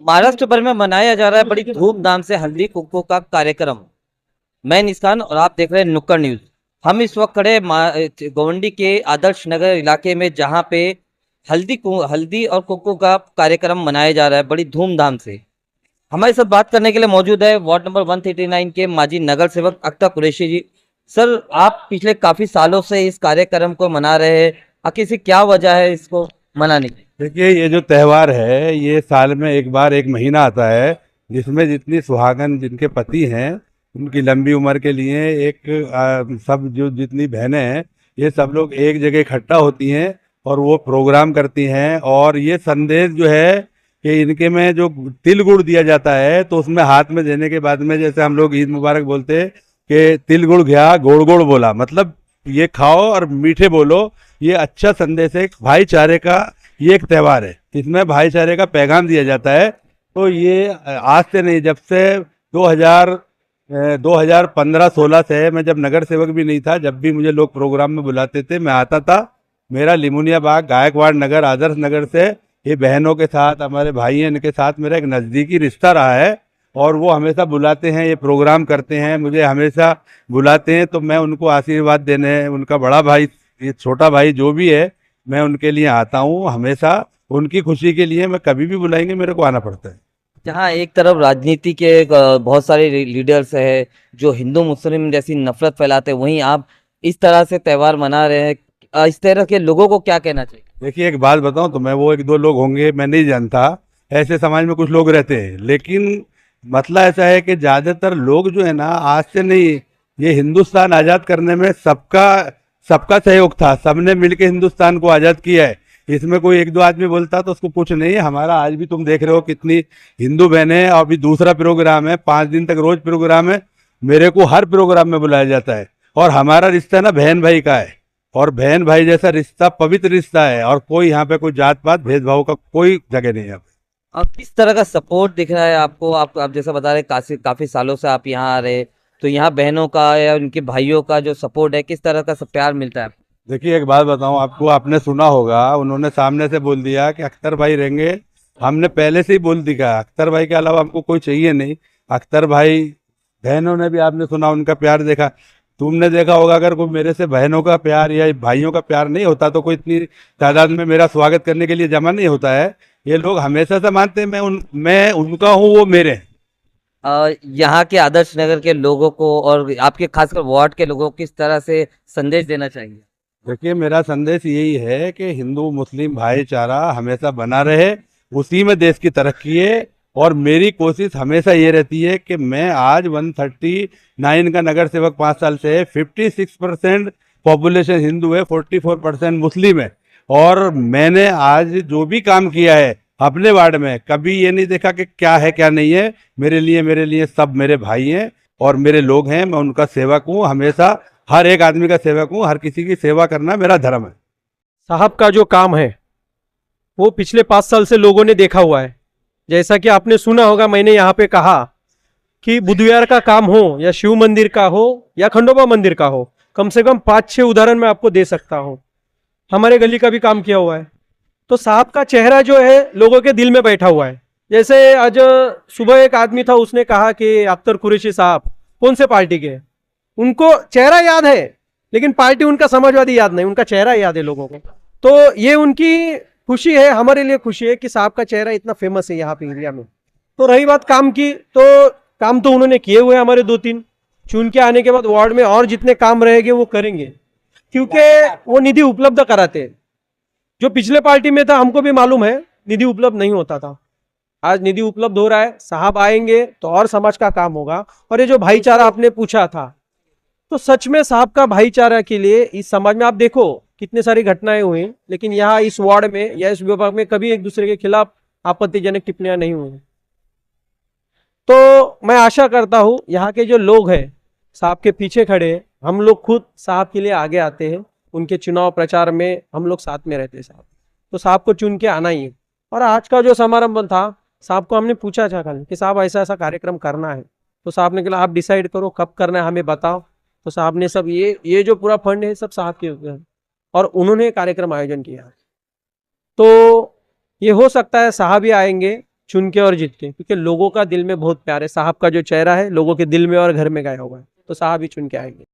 महाराष्ट्र भर में मनाया जा रहा है बड़ी धूमधाम से हल्दी कुंकू का कार्यक्रम। मैं निशान और आप देख रहे हैं नुक्कड़ न्यूज। हम इस वक्त खड़े गोवंडी के आदर्श नगर इलाके में, जहां पे हल्दी और कुंकू का कार्यक्रम मनाया जा रहा है बड़ी धूमधाम से। हमारे साथ बात करने के लिए मौजूद है वार्ड नंबर 139 के माजी नगर सेवक अख्तर कुरैशी जी। सर, आप पिछले काफी सालों से इस कार्यक्रम को मना रहे हैं, आखिर से क्या वजह है इसको मनाने की? देखिए, ये जो त्यौहार है ये साल में एक बार एक महीना आता है, जिसमें जितनी सुहागन जिनके पति हैं उनकी लंबी उम्र के लिए सब जो जितनी बहनें हैं ये सब लोग एक जगह इकट्ठा होती हैं और वो प्रोग्राम करती हैं। और ये संदेश जो है कि इनके में जो तिल गुड़ दिया जाता है, तो उसमें हाथ में देने के बाद में जैसे हम लोग ईद मुबारक बोलते हैं कि तिल गुड़ गया गोड़ गोड़ बोला, मतलब ये खाओ और मीठे बोलो। ये अच्छा संदेश है, भाईचारे का ये एक त्यौहार है, इसमें भाईचारे का पैगाम दिया जाता है। तो ये आज से नहीं, जब से 2015-16 से, मैं जब नगर सेवक भी नहीं था, जब भी मुझे लोग प्रोग्राम में बुलाते थे मैं आता था। मेरा लिमुनिया बाग गायकवाड़ नगर आदर्श नगर से ये बहनों के साथ, हमारे भाई हैं, इनके साथ मेरा एक नज़दीकी रिश्ता रहा है और वो हमेशा बुलाते हैं, ये प्रोग्राम करते हैं, मुझे हमेशा बुलाते हैं। तो मैं उनको आशीर्वाद देने, उनका बड़ा भाई, ये छोटा भाई जो भी है, मैं उनके लिए आता हूँ हमेशा। उनकी खुशी के लिए मैं कभी भी बुलाएंगे मेरे को आना पड़ता है। जहाँ एक तरफ राजनीति के बहुत सारे लीडर्स हैं जो हिंदू मुस्लिम जैसी नफरत फैलाते हैं, वहीं आप इस तरह से त्यौहार मना रहे हैं, इस तरह के लोगों को क्या कहना चाहिए? देखिए, एक बात बताऊं तो मैं वो एक दो लोग होंगे, मैं नहीं जानता, ऐसे समाज में कुछ लोग रहते हैं, लेकिन मतलब ऐसा है कि ज़्यादातर लोग जो है ना, आज से नहीं, ये हिंदुस्तान आज़ाद करने में सबका सहयोग था, सबने मिलकर हिंदुस्तान को आज़ाद किया है। इसमें कोई एक दो आदमी बोलता तो उसको कुछ नहीं है। हमारा आज भी तुम देख रहे हो कितनी हिंदू बहनें, और अभी दूसरा प्रोग्राम है, 5 दिन तक रोज प्रोग्राम है, मेरे को हर प्रोग्राम में बुलाया जाता है। और हमारा रिश्ता ना बहन भाई का है, और बहन भाई जैसा रिश्ता पवित्र रिश्ता है, और कोई यहाँ पे कोई जात पात भेदभाव का कोई जगह नहीं है। अब किस तरह का सपोर्ट दिख रहा है आपको? आप जैसा बता रहे काफी सालों से आप यहाँ आ रहे, तो यहाँ बहनों का या उनके भाइयों का जो सपोर्ट है, किस तरह का प्यार मिलता है? देखिए, एक बात बताऊं आपको, आपने सुना होगा, उन्होंने सामने से बोल दिया कि अख्तर भाई रहेंगे। हमने पहले से ही बोल दिया, अख्तर भाई के अलावा हमको कोई चाहिए नहीं। अख्तर भाई, बहनों ने भी, आपने सुना, उनका प्यार देखा, तुमने देखा होगा। अगर कोई मेरे से बहनों का प्यार या भाइयों का प्यार नहीं होता तो कोई इतनी तादाद में मेरा स्वागत करने के लिए जमा नहीं होता है। ये लोग हमेशा से मानते हैं मैं उनका हूँ, वो मेरे हैं। यहाँ के आदर्श नगर के लोगों को और आपके खासकर वार्ड के लोगों को किस तरह से संदेश देना चाहिए? देखिए, मेरा संदेश यही है कि हिंदू मुस्लिम भाईचारा हमेशा बना रहे, उसी में देश की तरक्की है। और मेरी कोशिश हमेशा ये रहती है कि मैं आज 139 का नगर सेवक 5 साल से है, 56% पॉपुलेशन हिंदू है, 44% मुस्लिम है। और मैंने आज जो भी काम किया है अपने वार्ड में, कभी ये नहीं देखा कि क्या है क्या नहीं है। मेरे लिए सब मेरे भाई हैं और मेरे लोग हैं, मैं उनका सेवक हूँ, हमेशा हर एक आदमी का सेवक हूँ, हर किसी की सेवा करना मेरा धर्म है। साहब का जो काम है वो पिछले 5 साल से लोगों ने देखा हुआ है। जैसा कि आपने सुना होगा, मैंने यहाँ पे कहा कि बुधवार का काम हो या शिव मंदिर का हो या खंडोबा मंदिर का हो, कम से कम 5-6 उदाहरण मैं आपको दे सकता हूँ। हमारे गली का भी काम किया हुआ है। तो साहब का चेहरा जो है लोगों के दिल में बैठा हुआ है। जैसे आज सुबह एक आदमी था, उसने कहा कि अख्तर कुरैशी साहब कौन से पार्टी के? उनको चेहरा याद है लेकिन पार्टी उनका समाजवादी याद नहीं, उनका चेहरा याद है लोगों को। तो ये उनकी खुशी है, हमारे लिए खुशी है कि साहब का चेहरा इतना फेमस है यहाँ पे एरिया में। तो रही बात काम की, तो काम तो उन्होंने किए हुए हमारे 2-3, चुन के आने के बाद वार्ड में और जितने काम रहेंगे वो करेंगे, क्योंकि वो निधि उपलब्ध कराते हैं। जो पिछले पार्टी में था हमको भी मालूम है, निधि उपलब्ध नहीं होता था। आज निधि उपलब्ध हो रहा है, साहब आएंगे तो और समाज का काम होगा। और ये जो भाईचारा आपने पूछा था, तो सच में साहब का भाईचारा के लिए इस समाज में आप देखो कितने सारी घटनाएं हुई, लेकिन यहाँ इस वार्ड में या इस विभाग में कभी एक दूसरे के खिलाफ आपत्तिजनक टिप्पणियां नहीं हुई। तो मैं आशा करता हूँ यहाँ के जो लोग हैं साहब के पीछे खड़े हैं, हम लोग खुद साहब के लिए आगे आते हैं, उनके चुनाव प्रचार में हम लोग साथ में रहते हैं साहब, तो साहब को चुन के आना ही है। और आज का जो समारंभ था, साहब को हमने पूछा था कल कि साहब ऐसा ऐसा कार्यक्रम करना है, तो साहब ने कहा आप डिसाइड करो कब करना है, हमें बताओ। तो साहब ने सब ये जो पूरा फंड है सब साहब के ऊपर है और उन्होंने कार्यक्रम आयोजन किया। तो ये हो सकता है साहब ही आएंगे चुन के और जीत के, क्योंकि लोगों का दिल में बहुत प्यार है, साहब का जो चेहरा है लोगों के दिल में और घर में गया हुआ है, तो साहब ही चुन के आएंगे।